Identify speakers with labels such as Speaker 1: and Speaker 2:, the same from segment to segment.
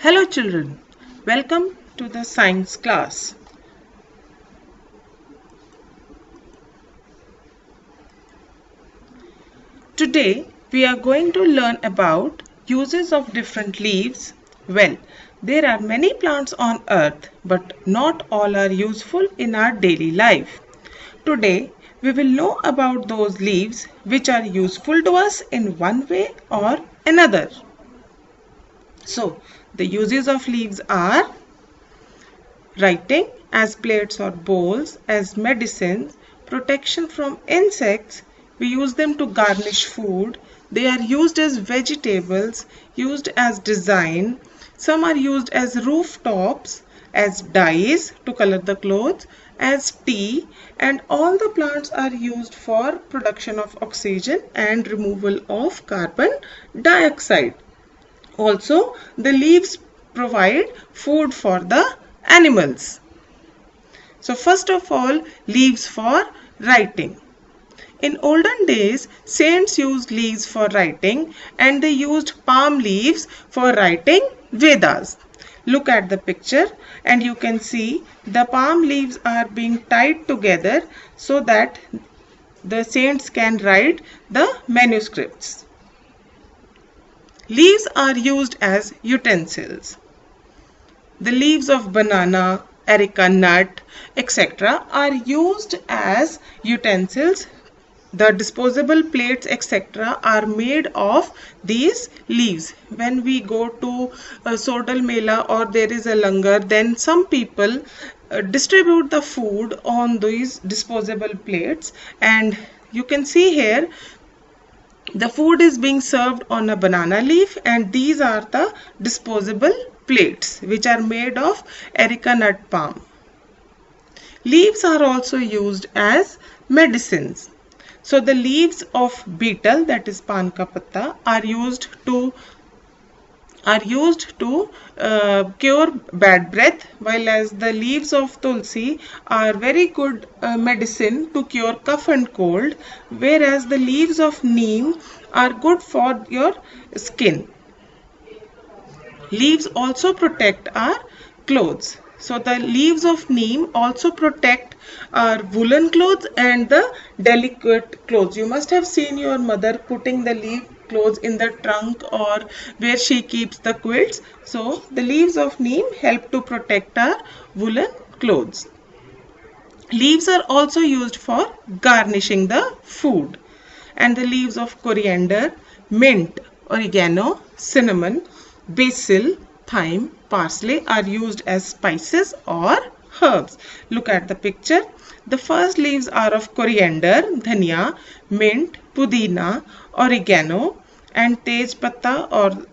Speaker 1: Hello children, welcome to the science class. Today we are going to learn about uses of different leaves. Well, there are many plants on earth, but not all are useful in our daily life. Today we will know about those leaves which are useful to us in one way or another. So, the uses of leaves are writing as plates or bowls, as medicines, protection from insects. We use them to garnish food. They are used as vegetables, used as design. Some are used as rooftops, as dyes to color the clothes, as tea, and all the plants are used for production of oxygen and removal of carbon dioxide. Also, the leaves provide food for the animals. So first of all, leaves for writing. In olden days, saints used leaves for writing and they used palm leaves for writing Vedas. Look at the picture and you can see the palm leaves are being tied together so that the saints can write the manuscripts. Leaves are used as utensils. The leaves of banana, areca nut, etc. are used as utensils. The disposable plates, etc. are made of these leaves. When we go to a Sodal Mela or there is a langar, then some people distribute the food on these disposable plates, and you can see here the food is being served on a banana leaf, and these are the disposable plates which are made of areca nut palm. Leaves are also used as medicines. So the leaves of betel, that is pan ka patta, are used to cure bad breath, while as the leaves of tulsi are very good medicine to cure cough and cold, whereas the leaves of neem are good for your skin. Leaves also protect our clothes. So the leaves of neem also protect our woolen clothes and the delicate clothes. You must have seen your mother putting the leaf clothes in the trunk or where she keeps the quilts. So the leaves of neem help to protect our woolen clothes. Leaves are also used for garnishing the food. And the leaves of coriander, mint, oregano, cinnamon, basil, thyme, parsley are used as spices or herbs. Look at the picture. The first leaves are of coriander, dhania, mint, pudina, oregano, and tej patta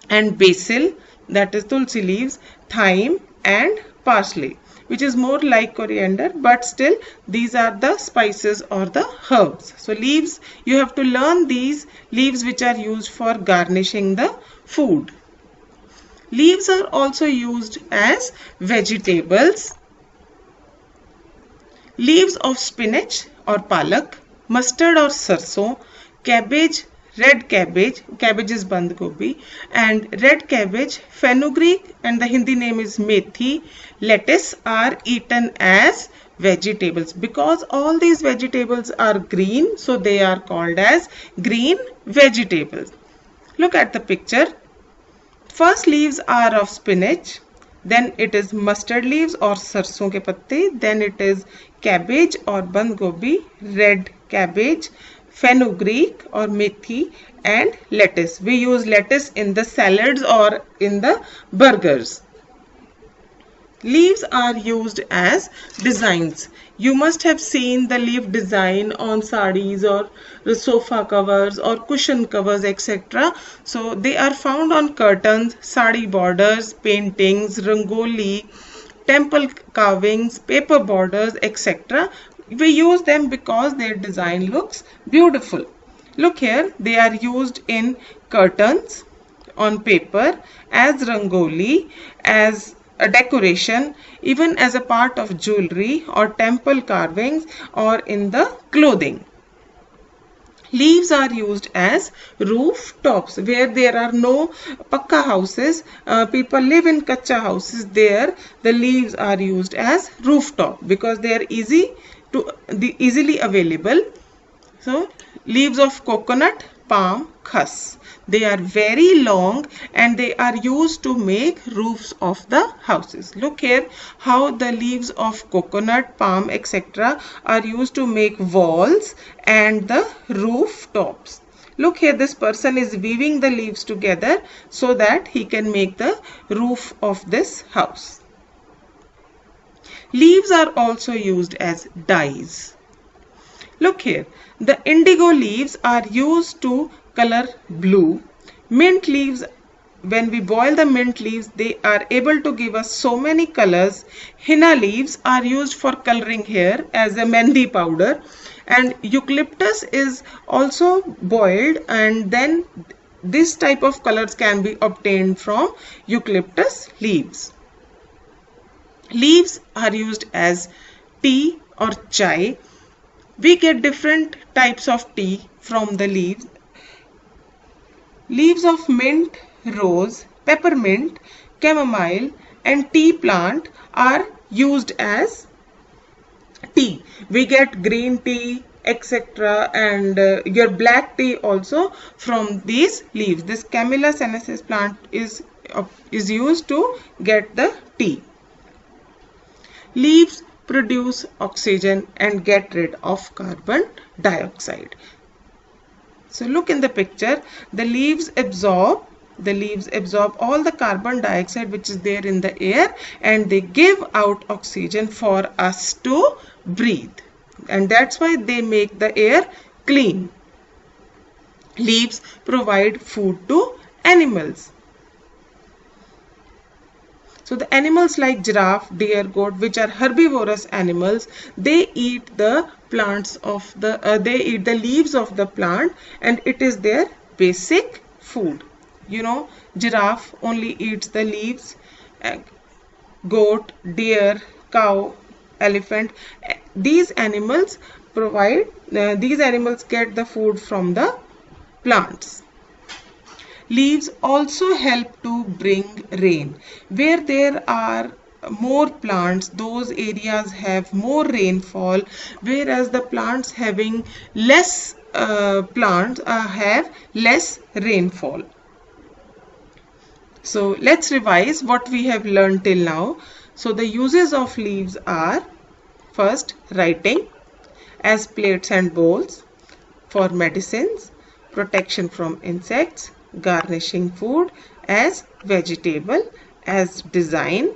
Speaker 1: and basil, that is tulsi leaves, thyme and parsley, which is more like coriander, but still these are the spices or the herbs. So leaves, you have to learn these leaves which are used for garnishing the food. Leaves are also used as vegetables. Leaves of spinach or palak, mustard or sarson, cabbage, red cabbage, cabbage is band gobi, and red cabbage, fenugreek, and the Hindi name is methi, lettuce are eaten as vegetables. Because all these vegetables are green, so they are called as green vegetables. Look at the picture. First leaves are of spinach, then it is mustard leaves or sarson ke patte, then it is cabbage or band gobi, red cabbage, fenugreek or methi, and lettuce. We use lettuce in the salads or in the burgers. Leaves are used as designs. You must have seen the leaf design on sarees or sofa covers or cushion covers, etc. So they are found on curtains, saree borders, paintings, rangoli, temple carvings, paper borders, etc. We use them because their design looks beautiful. Look here, they are used in curtains, on paper, as rangoli, as a decoration, even as a part of jewelry or temple carvings or in the clothing. Leaves are used as rooftops where there are no pakka houses. People live in kacha houses. There the leaves are used as rooftop because they are easily available. So leaves of coconut, palm, khas. They are very long and they are used to make roofs of the houses. Look here how the leaves of coconut, palm, etc. are used to make walls and the roof tops. Look here, this person is weaving the leaves together so that he can make the roof of this house. Leaves are also used as dyes. Look here, the indigo leaves are used to color blue. Mint leaves, when we boil the mint leaves, they are able to give us so many colors. Henna leaves are used for coloring hair as a mehndi powder. And eucalyptus is also boiled, and then this type of colors can be obtained from eucalyptus leaves. Leaves are used as tea or chai. We get different types of tea from the leaves. Leaves of mint, rose, peppermint, chamomile and tea plant are used as tea. We get green tea, etc. and your black tea also from these leaves. This Camellia sinensis plant is used to get the tea. Leaves produce oxygen and get rid of carbon dioxide. So look in the picture, the leaves absorb all the carbon dioxide which is there in the air, and they give out oxygen for us to breathe, and that's why they make the air clean. Leaves provide food to animals. So the animals like giraffe, deer, goat, which are herbivorous animals, they eat the plants of the leaves of the plant, and it is their basic food. You know, giraffe only eats the leaves. Goat, deer, cow, elephant. These animals get the food from the plants. Leaves also help to bring rain. Where there are more plants, those areas have more rainfall, whereas the plants having less plants have less rainfall. So let's revise what we have learned till now. So the uses of leaves are: first, writing as plates and bowls, for medicines, protection from insects, garnishing food, as vegetable, as design,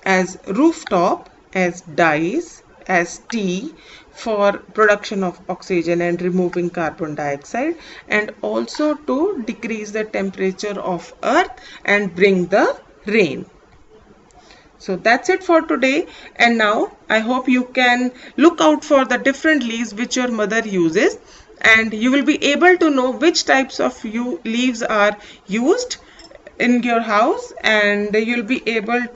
Speaker 1: as rooftop, as dyes, as tea, for production of oxygen and removing carbon dioxide, and also to decrease the temperature of earth and bring the rain. So that's it for today, and now I hope you can look out for the different leaves which your mother uses, and you will be able to know which types of leaves are used in your house, and you'll be able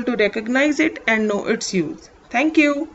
Speaker 1: to recognize it and know its use. Thank you.